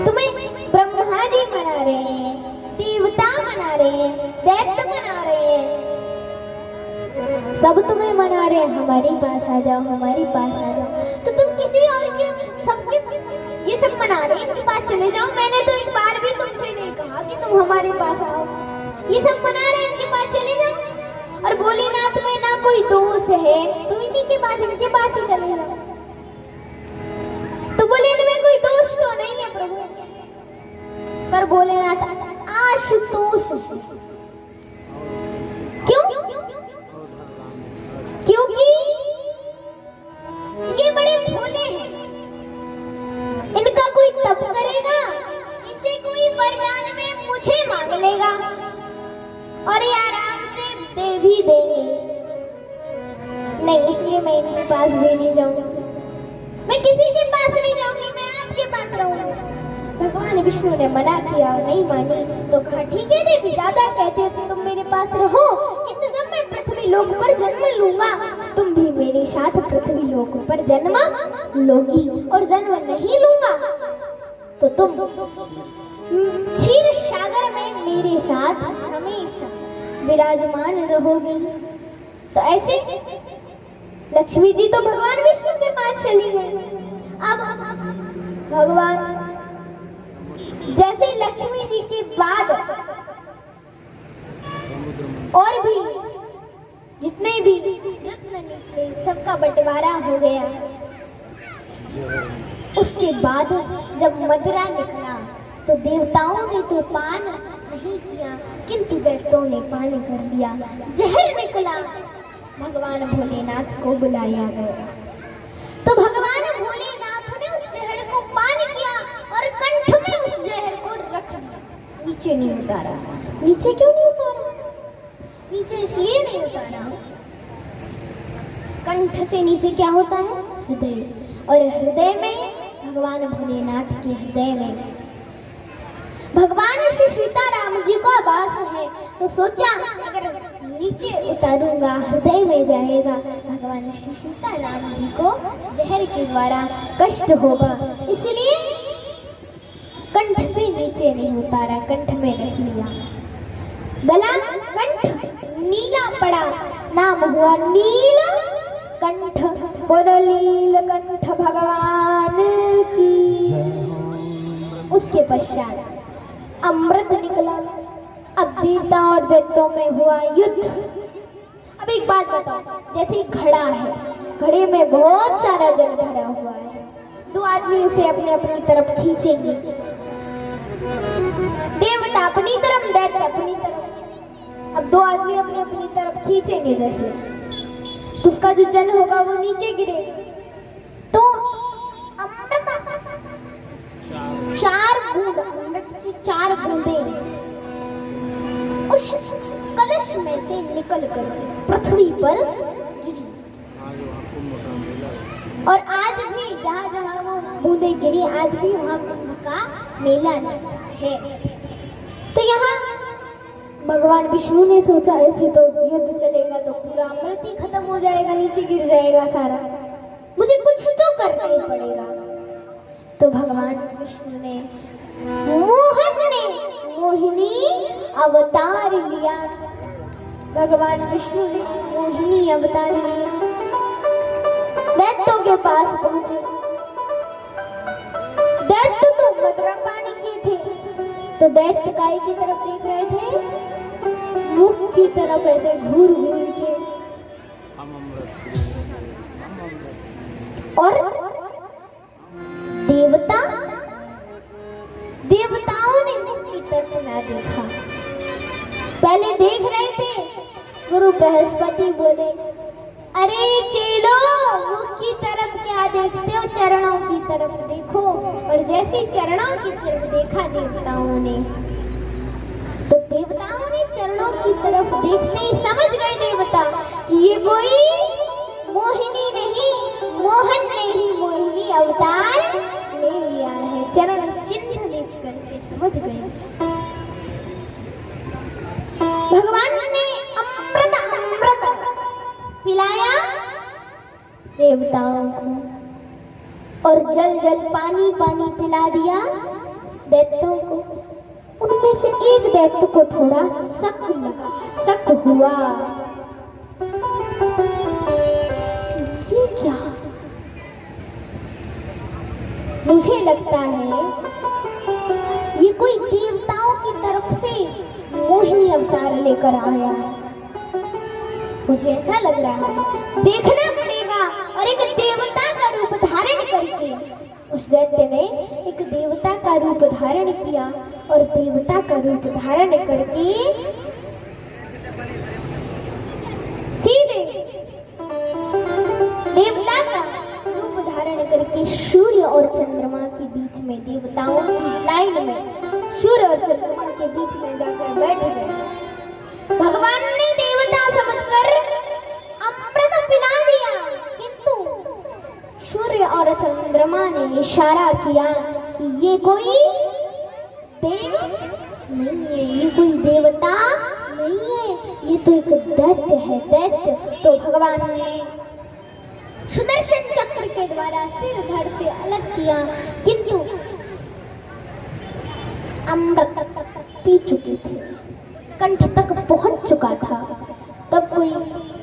तुम्हें ब्रह्मा जी मना रहे हैं, देवता मना रहे हैं, दैत्य मना रहे हैं, सब तुम्हें मना रहे हैं, हमारे पास आ जाओ, हमारे पास आ जाओ। तो तुम किसी और के सबके ये सब मना रहे हैं, इनके पास चले जाओ। मैंने तो एक बार भी तुमसे नहीं कहा कि तुम हमारे पास आओ। ये सब मना रहे हैं, इनके पास चले जाओ। और भोलेनाथ में ना कोई दोष है, तुम इन्हीं के पास, इनके पास ही चले जाओ। तो बोले इनमें कोई दोष तो नहीं है प्रभु, पर भोलेनाथ आशुतोष है। क्यों? क्योंकि ये बड़े भोले हैं, इनका कोई तप करेगा, इनसे कोई वरदान में मुझे मांग लेगा और ये आराम से दे भी देंगे। नहीं, इसलिए मैं इनके पास भी नहीं जाऊंगी, मैं किसी के पास नहीं जाऊंगी, मैं आपके पास रहूंगी। भगवान विष्णु ने मना किया और नहीं मानी, तो कहा ठीक है देवी, ज्यादा कहते हो तो तुम मेरे पास रहो, किंतु जब मैं पृथ्वी लोक पर जन्म लूंगा तुम भी मेरे साथ पृथ्वी लोक पर जन्म लोगी, और जन्म नहीं लूंगा तो तुम क्षीर सागर में मेरे साथ हमेशा विराजमान रहोगी। तो ऐसे लक्ष्मी जी तो भगवान विष्णु के पास चली गई। अब भगवान जैसे लक्ष्मी जी के बाद और भी जितने भी रत्न निकले सबका बंटवारा हो गया। उसके बाद जब मदिरा निकला तो देवताओं ने तो पान नहीं किया, किंतु दैत्यों ने पान कर लिया। जहर निकला, भगवान भोलेनाथ को बुलाया गया। तो भगवान भोलेनाथ ने उस जहर को पान किया और कंठ में उस जहर को रख लिया, नीचे नहीं उतारा। नीचे क्यों नहीं उतारा? नीचे इसलिए नहीं उतारा, कंठ से नीचे क्या होता है? हृदय। और हृदय में भगवान भोलेनाथ के हृदय में भगवान श्री सीताराम जी का वास है। तो सोचा अगर नीचे उतारूंगा हृदय में जाएगा, भगवान श्री सीताराम जी को जहर के द्वारा कष्ट होगा, इसलिए कंठ से नीचे नहीं उतारा, कंठ में रख लिया। गला कंठ नीला पड़ा, नाम हुआ नील कंठ। बोलो नीलकंठ भगवान की। उसके पश्चात अमृत निकला। अब देवता और दैत्यों में हुआ युद्ध। अब एक बात बताओ, जैसे घड़ा है, घड़े में बहुत सारा जल भरा हुआ है, दो आदमी उसे अपने अपनी तरफ खींचेंगे, देवता अपनी तरफ, दैत्य अपनी तरफ। अब दो आदमी अपनी अपनी तरफ खींचेंगे जैसे, तो उसका जो जल होगा वो नीचे गिरेगा। तो अमृत 4 बूंद, अमृत की 4 बूंदें उस कलश में से निकल कर पृथ्वी पर गिरी। और आज भी जहाँ जहाँ वो बूंदें गिरी, आज भी वहाँ कुंभ का मेला है। तो यहाँ भगवान विष्णु ने सोचा ऐसे तो युद्ध चलेगा तो पूरा अमृत ही खत्म हो जाएगा, नीचे गिर जाएगा सारा, मुझे कुछ तो करना ही पड़ेगा। तो भगवान विष्णु ने मोहिनी अवतार लिया। भगवान विष्णु ने मोहिनी अवतार लिया, दैत्यों के पास पहुंचे। दैत्य तो मदिरा पानी के थे, तो दैत्य काय की तरफ देख रहे थे? मुख की तरफ ऐसे घूर घूर के। और देवताओं ने मुख की तरफ ना देखा। पहले देख रहे थे, गुरु बृहस्पति बोले, अरे चेलो, मुख की तरफ क्या देखते हो, चरणों की तरफ देखो। और जैसे चरणों की तरफ देखा देवताओं ने, तो देवताओं ने चरणों की तरफ देखते ही समझ गए देवता कि ये कोई मोहिनी नहीं, मोहन ने ही मोहिनी अवतार ले लिया है। चरण चिन्ह देख करके समझ गए भगवान ने अमृत अमृत पिलाया देवताओं को और जल जल पानी पानी पिला दिया दैत्यों को। उनमें से एक दैत्य को थोड़ा शक हुआ, ये क्या? मुझे लगता है ये कोई देवताओं की तरफ से मोहिनी अवतार लेकर आया है, मुझे ऐसा लग रहा है। देखना पड़ेगा। और एक देवता का रूप धारण करके उस दैत्य ने एक देवता का रूप धारण किया और देवता का रूप धारण करके सीधे देवता का रूप धारण करके सूर्य और चंद्रमा के बीच में, देवताओं की लाइन में सूर्य और चंद्रमा के बीच में जाकर बैठ गए। भगवान ने देवता समझकर अमृत पिला दिया, किंतु सूर्य और चंद्रमा ने इशारा किया कि ये कोई देव नहीं है, ये कोई देवता नहीं है, ये तो एक दैत्य है, दैत्य। तो भगवान ने सुदर्शन चक्र के द्वारा सिर धड़ से अलग किया, किंतु अमृत पी चुके थे, कंठ तक पहुंच चुका था। तब कोई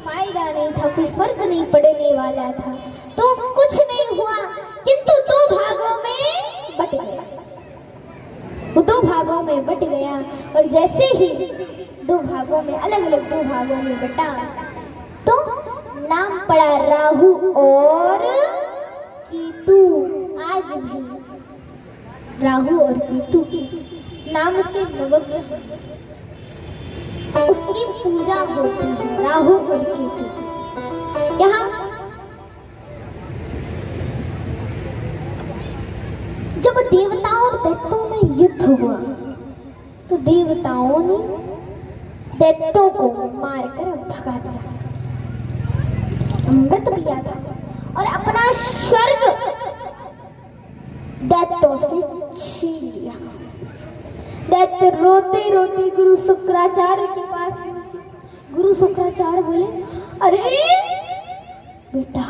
फायदा नहीं था, कोई फर्क नहीं पड़ने वाला था, तो कुछ नहीं हुआ, किंतु दो भागों में बट गया। वो दो भागों में बट गया और जैसे ही दो भागों में अलग अलग दो भागों में बटा तो नाम पड़ा राहु और केतु। आज भी राहु और केतु नाम से नवग्रह उसकी पूजा होती है, राहु और केतु। यहाँ जब देवताओं और दैत्यों में युद्ध हुआ तो देवताओं ने दैत्यों को मारकर भगा दिया, अमृत पिया था और अपना स्वर्ग दैत्यों से छीन लिया। दैत्य रोते रोते गुरु शुक्राचार्य के पास पहुंचे। गुरु शुक्राचार्य बोले, अरे बेटा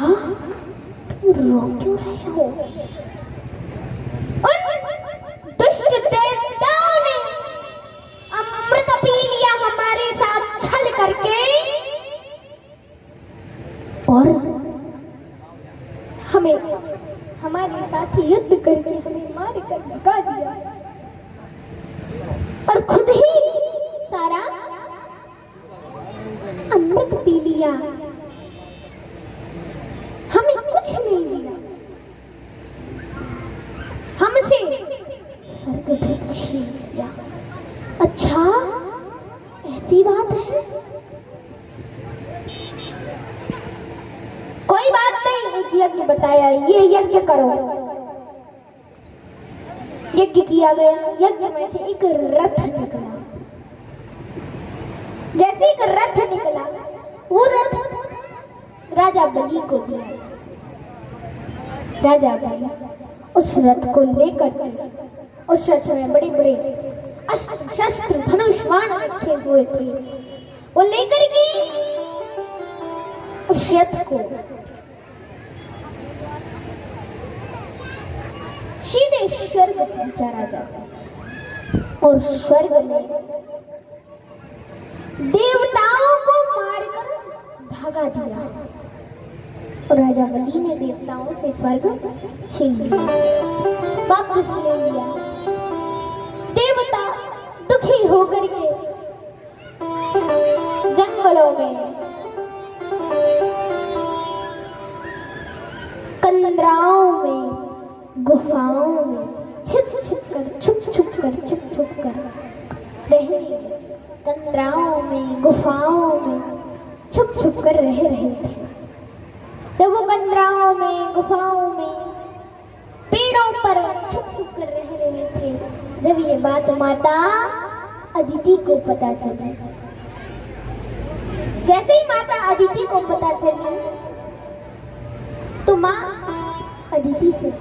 तुम रो क्यों रहे हो? दुष्ट देवताओं ने अमृत पी लिया हमारे साथ छल करके और हमें हमारे साथ युद्ध करके हमें मार कर भगा दिया और खुद ही सारा अमृत पी लिया, हमें कुछ नहीं दिया, हमसे स्वर्ग भी छीन लिया। अच्छा ऐसी बात है? कोई बात नहीं, एक यज्ञ बताया, ये यज्ञ करो। यज्ञ किया गया, यज्ञ में से एक रथ निकला। जैसे एक रथ निकला, वो रथ राजा बलि को दिया। राजा बलि उस रथ को लेकर उस रथ में बड़े बड़े अस्त्र शस्त्र धनुष बाण रखे हुए थे, वो लेकर के उस रथ को सीधे स्वर्ग पहुंचा राजा और स्वर्ग में देवताओं को मारकर भगा दिया और राजा बलि ने देवताओं से स्वर्ग छीन लिया, वापस ले लिया। देवता दुखी होकर के जंगलों में कंदराओं में गुफाओं में छुप छुप कर रहने, कंदराओं में गुफाओं में छुप कर रह रहे थे। जब वो कंदराओं में गुफाओं में पेड़ों पर छुप कर रह रहे थे, जब ये बात माता अदिति को पता चली, जैसे ही माता अदिति को पता चली तो माँ अदिति से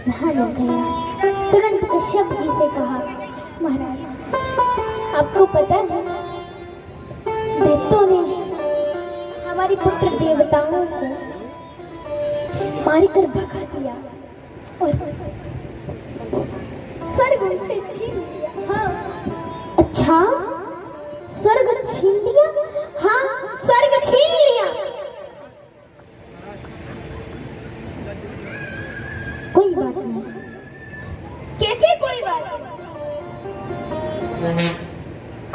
ध्यान हो गया। तुरंत कश्यप जी से कहा, महाराज आपको पता है दैत्यों ने हमारी पुत्र देवताओं को मारकर भगा दिया और स्वर्ग उनसे छीन लिया। हाँ। अच्छा, स्वर्ग छीन लिया? हाँ, स्वर्ग छीन लिया। कोई बात नहीं। कैसे कोई बात नहीं?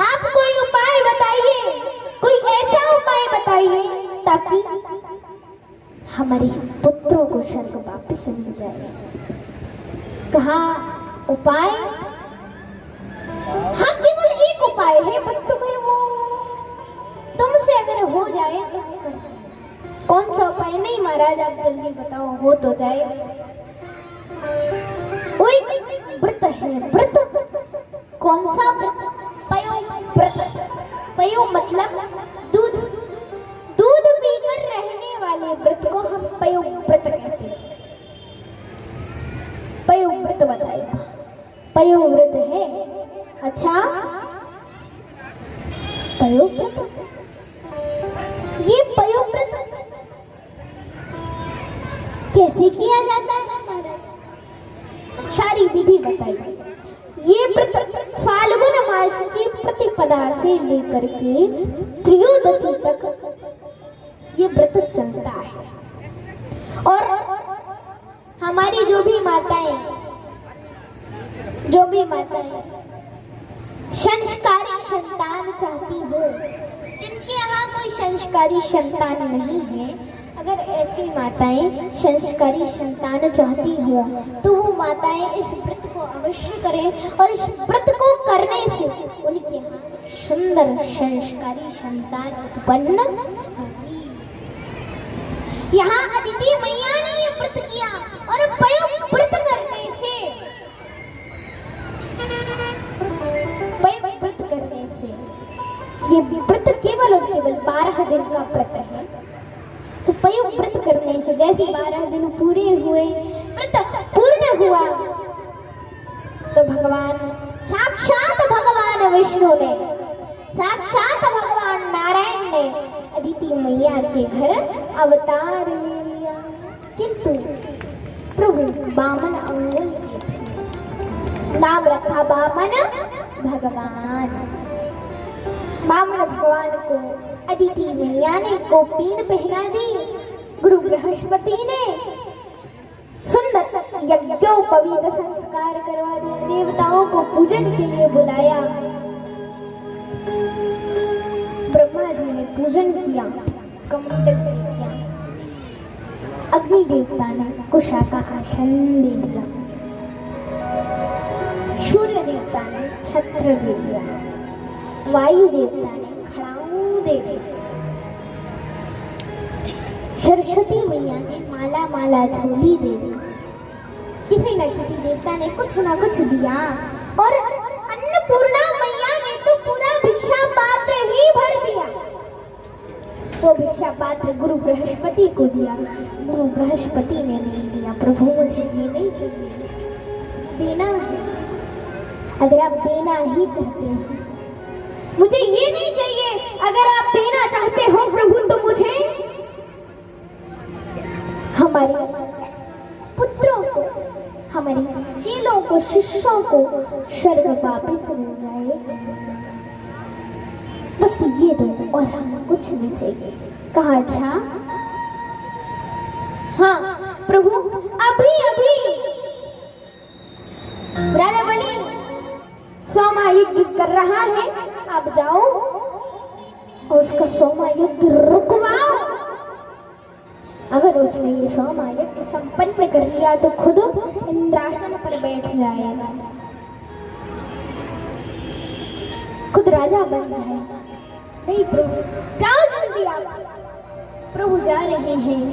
आप कोई उपाय बताइए, कोई ऐसा उपाय बताइए ताकि हमारे पुत्रों को स्वर्ग वापस मिल जाए। कहा उपाय? हाँ, केवल एक उपाय है, बस तुम्हें वो तुमसे अगर हो जाए तो कौन सा उपाय? नहीं महाराज आप जल्दी बताओ, हो तो जाए। वो एक व्रत है, व्रत। कौन सा व्रत? पयो व्रत। पयो मतलब दूध, दूध पीकर रहने वाले व्रत को हम पयो व्रत कहते हैं। पयो व्रत बताएगा, पयो व्रत है। अच्छा, पयो व्रत, ये पयो व्रत कैसे किया जाता है महाराज? सारी विधि बताइए। ये व्रत फाल्गुन मास की प्रतिपदा से लेकर के त्रयोदशी तक ये व्रत चलता है। और हमारी जो भी माताएं संस्कारी संतान चाहती हो, जिनके यहाँ कोई संस्कारी संतान नहीं है, अगर ऐसी माताएं संस्कारी संतान चाहती हो तो वो माताएं इस व्रत को अवश्य करें, और इस व्रत को करने से उनके यहाँ सुंदर संस्कारी संतान उत्पन्न होगी। यहाँ अदिति मैया ने ये व्रत किया, और पयो व्रत करने से ये व्रत केवल और केवल 12 दिन का व्रत है। तो पयो व्रत करने से जैसे 12 दिन पूरे हुए, व्रत पूर्ण हुआ, तो भगवान साक्षात भगवान विष्णु ने, साक्षात भगवान नारायण ने अदिति मैया के घर अवतार ले लिया। किंतु प्रभु बामन अंगुल के थे, नाम रखा बामन भगवान। बामन भगवान को अदिति मैया ने गोपीन पहना दी। गुरु बृहस्पति ने सुंदर यज्ञोपवीत संस्कार करवा दिया, देवताओं को पूजन के लिए बुलाया। ब्रह्मा जी ने पूजन किया, कमंडल किया। अग्नि देवता ने कुशा का आसन दे दिया, सूर्य देवता ने छत्र दे दिया, वायु देवता ने खड़ाऊ दे दी, सरस्वती मैया ने माला माला झोली दे दी। किसी न किसी देवता ने कुछ ना कुछ दिया, और अन्नपूर्णा मैया ने तो पूरा भिक्षा पात्र ही भर दिया। वो भिक्षा पात्र गुरु बृहस्पति को दिया। गुरु बृहस्पति ने नहीं दिया। प्रभु मुझे ये नहीं चाहिए, देना है। अगर आप देना ही चाहते हैं, मुझे ये नहीं चाहिए। अगर आप देना चाहते हो प्रभु, तो मुझे हमारे पुत्रों को, हमारे चेलों को, शिष्यों को स्वर्ग वापस मिल जाए, बस ये दो, और हमें कुछ नहीं चाहिए। कहा अच्छा, हाँ प्रभु, अभी अभी राजा बलि सोमा युद्ध कर रहा है, आप जाओ और उसका सोमा युद्ध रुकवाओ। अगर उसने ये सोमा युद्ध संपन्न कर लिया तो खुद इंद्रासन पर बैठ जाएगा, खुद राजा बन जाएगा। नहीं प्रभु, जाओ जल्दी आप। प्रभु जा रहे हैं,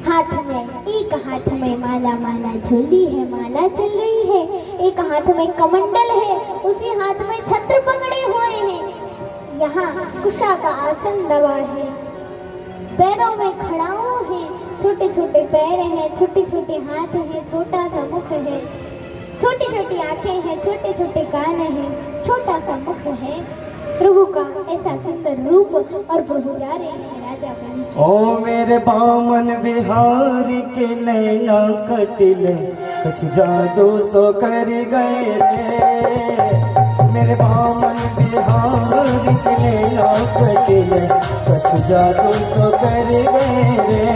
हाथ में, एक हाथ में माला माला झोली है, माला चल रही है, एक हाथ में कमंडल है, उसी हाथ में छत्र पकड़े हुए हैं। यहाँ कुशा का आसन दबा है, पैरों में खड़ाऊ है, छोटे छोटे पैर हैं, छोटे छोटे हाथ हैं, छोटा सा मुख है, छोटी छोटी आंखें हैं, छोटे छोटे कान हैं, छोटा सा मुख है। प्रभु का ऐसा सुंदर रूप और प्रभु जा रहे हैं राजा बन के। ओ मेरे बामन बिहारी के नैना कटिले कछु जादू सो कर गए रे। मेरे बामन बिहारी के नैना कटिले कछु जादू सो कर गए रे।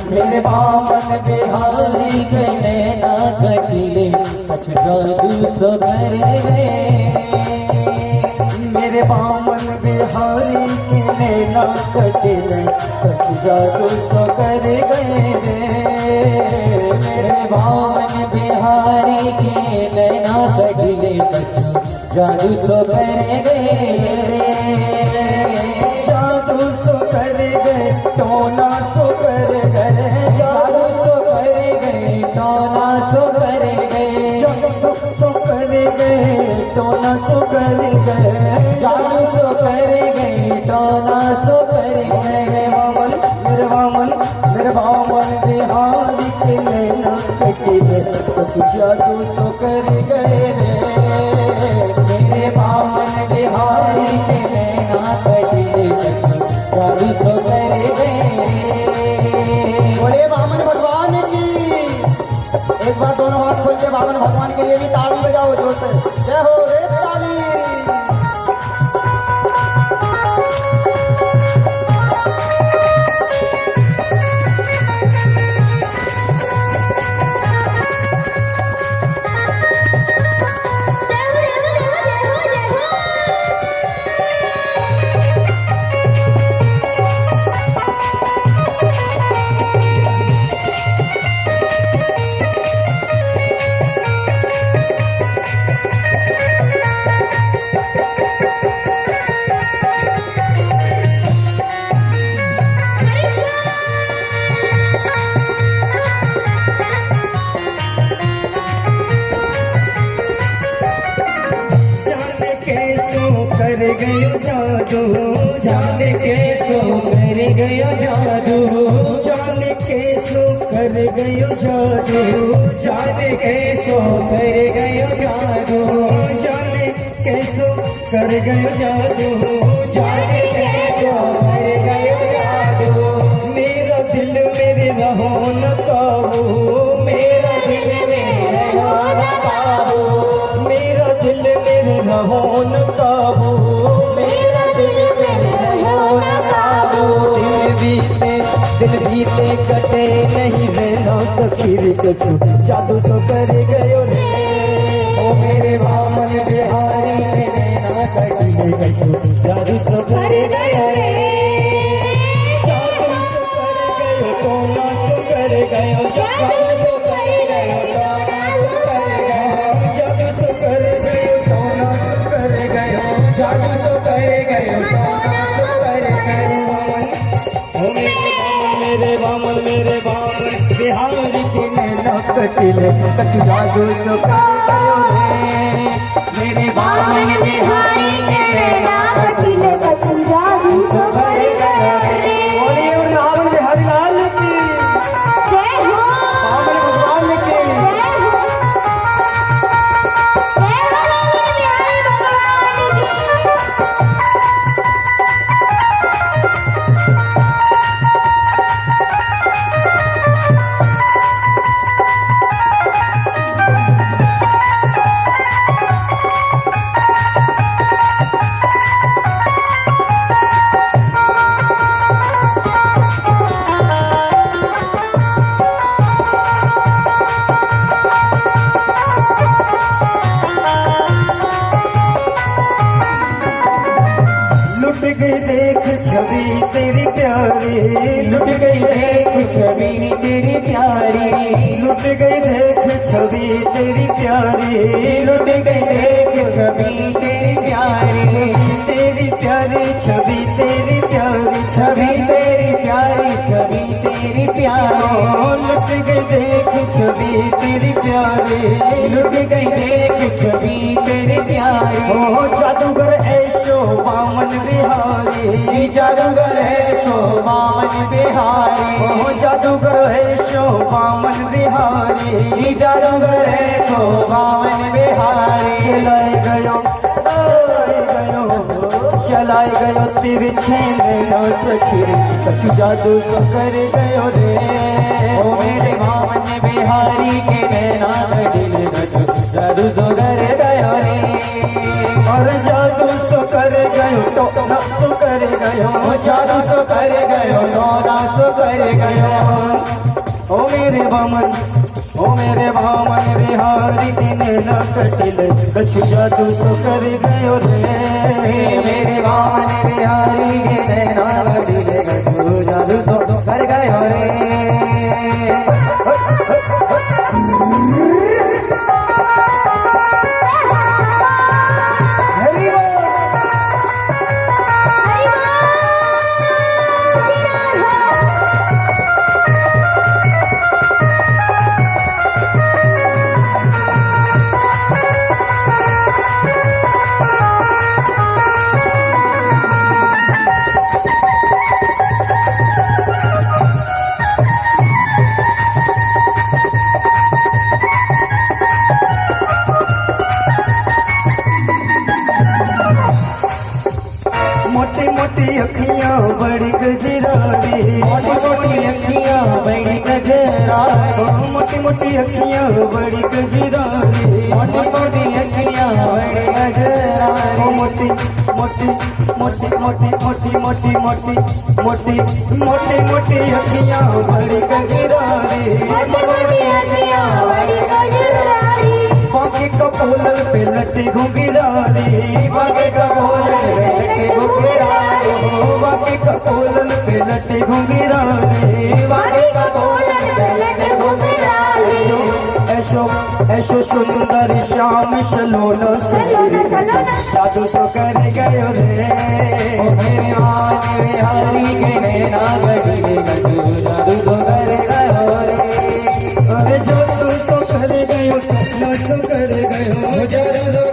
मेरे बामन बिहारी के नैना कटिले कछु जादू सो कर गए। मेरे बामन बिहारी के नैना कटिले कछु जादू सो कर गए रे। मेरे बामन बिहारी के नैना कटिले कछु जादू सो कर गए। जादू सो कर गए टोना सो कर गए। जादू सो कर गए टोना सो कर गए। जादू सो कर गए टोना सो कर गए। जादू सो कर गए टोना सो कर गए। मेरे बामन बिहारी के नैना कटिले कछु जादू सो कर गए रे। मेरे बामन बिहारी के नैना कटिले कछु जादू सो कर गए। बोले बामन भगवान की। एक बार दोनों हाथ खोल के बामन भगवान के लिए भी ताली बजाओ जोर से। जय हो रे ताली। कर गयो जादू जाने के सो कर गयो जादू। जाने के सो कर गयो जादू। जाने के सो कर गयो जादू। जाने के सो कर गयो जादू। जाने के सो कर गयो जादू। मेरा दिल मेरे रहो न काबू। मेरा दिल मेरे हो न काबू। मेरा दिल मेरे रहो न काबू। मेरा दिल मेरे हो न काबू। दिल बीते कटे नहीं रहना सखीर कछु जादू सो कर गयो रे। ओ मेरे बामन बिहारी के नैना कटिले कछु जादू सो कर गयो रे। जादू सो कर गयो टोना सो कर गयो। जादू सो कर गयो टोना सो कर गयो। जादू सो कर गयो टोना सो कर गयो। जादू सो कर गयो टोना सो कर गयो। ओ मेरे बामन बिहारी के नैना कटिले कछु जादू सो कर गयो रे। मेरे बामन बिहारी के नैना कटिले कछु जादू सो कर गयो रे। बोलिए रावण बिहारी लाल की। जय हो। बामन भगवान की। जय हो। जय हो रावण बिहारी भगवान की। लुट गई देख छवि तेरी प्यारी। लुट गई देख छवि तेरी प्यारी। लुट गई देख छवि तेरी प्यारी। लुट गई देख छवि तेरी प्यारी। तेरी प्यारी छवि तेरी प्यारी। छवि तेरी प्यारी छवि तेरी प्यारी। लुट गई देख छवि तेरी प्यारी। लुट गई देख छवि तेरी प्यारी। ओ जादूगर ऐशो बामन जादूगर है शो बामन बिहारी। ओ जादूगर है शो बामन बिहारी जादू करे सो बावन बिहारी चलाई गयो तिरछे नैनो सखी कछु जादू तो कर गयो रे ओ मेरे बावन बिहारी के नैना दिल गजो जादू तो करे गयो रे और जादू तो कर गयो तो नाच तो कर गयो जादू सो करे गयो तो नाच करे गयो ओ मेरे बामन बिहारी के नैना कटिल कछु जादू तो कर गयो रे मेरे बावन बिहारी के नैना दिल गजो जादू तो कर गयो रे मोटी मोटी अखियां बड़ी गजरारी मोटी मोटी अखियां बड़ी गजरारी मोटी मोटी अखियां बड़ी गजरारी मोटी मोटी अखियां बड़ी गजरारी मोटी मोटी मोटी मोटी मोटी मोटी मोटी मोटी मोटी मोटी अखियां बड़ी गजरारी बाकी कपोलर पे लटी घुंघरारी बागे कबूल लटके घुंघरारी बाकी कपोलर पे लटी घुंघरारी ऐशो सुंदर श्याम सलोनो जादू तो कर गयो रे ओ मेरे मान बिहारी के नैना दिल गजो जादू तो कर गयो रे अरे जादू तो कर गयो तो कर गयो जादू तो